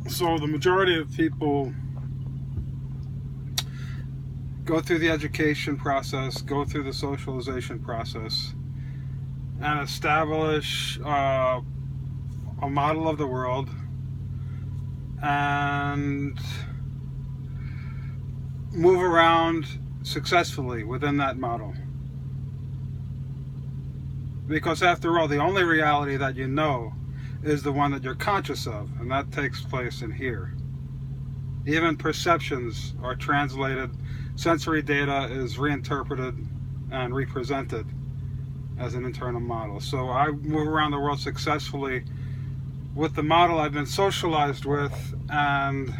So the majority of people go through the education process, go through the socialization process, and establish a model of the world and move around successfully within that model. Because after all, the only reality that you know is the one that you're conscious of, and that takes place in here. Even perceptions are translated, sensory data is reinterpreted and represented as an internal model. So I move around the world successfully with the model I've been socialized with, and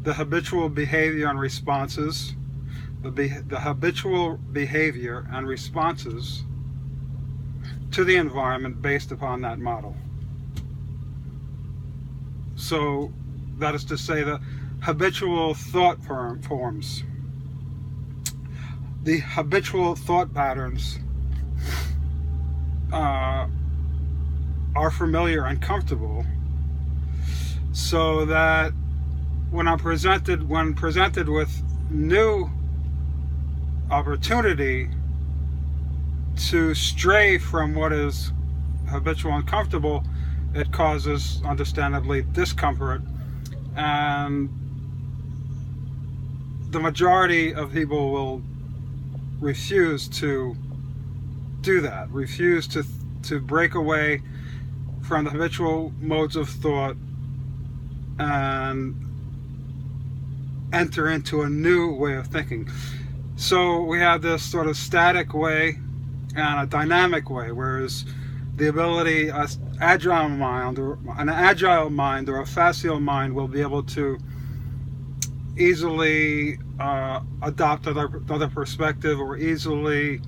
the habitual behavior and responses, the habitual behavior and responses to the environment based upon that model. So that is to say, the habitual thought forms, the habitual thought patterns are familiar and comfortable, so that when presented with new opportunity to stray from what is habitual and comfortable, it causes, understandably, discomfort, and the majority of people will refuse to do that, refuse to break away from the habitual modes of thought and enter into a new way of thinking. So we have this sort of static way and a dynamic way, whereas the ability, an agile mind or a facile mind will be able to easily adopt another perspective, or easily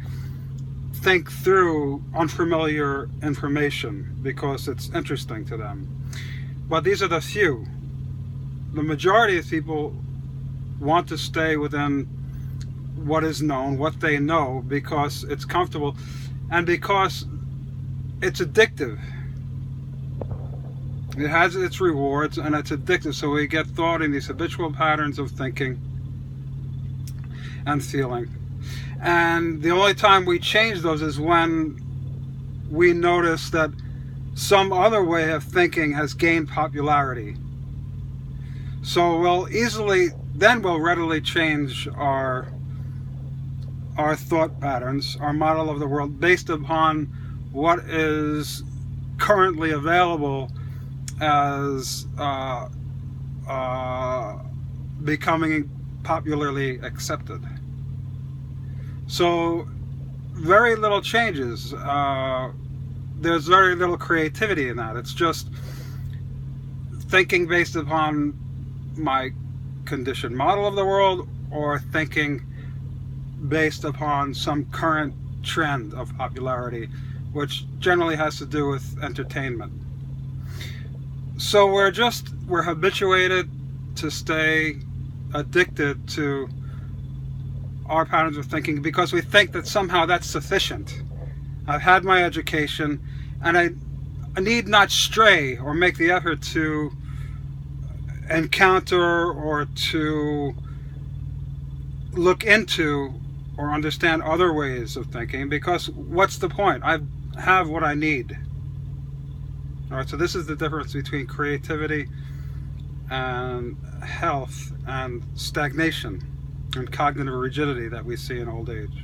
think through unfamiliar information because it's interesting to them. But these are the few. The majority of people want to stay within what is known, what they know, because it's comfortable and because it's addictive. It has its rewards and it's addictive, so we get thought in these habitual patterns of thinking and feeling. And the only time we change those is when we notice that some other way of thinking has gained popularity. So we'll readily change our thought patterns, our model of the world, based upon what is currently available as becoming popularly accepted. So very little changes. There's very little creativity in that. It's just thinking based upon my conditioned model of the world, or thinking based upon some current trend of popularity, which generally has to do with entertainment. So we're habituated to stay addicted to our patterns of thinking because we think that somehow that's sufficient. I've had my education and I need not stray or make the effort to encounter or to look into or understand other ways of thinking, because what's the point? I have what I need. All right, so this is the difference between creativity and health and stagnation and cognitive rigidity that we see in old age.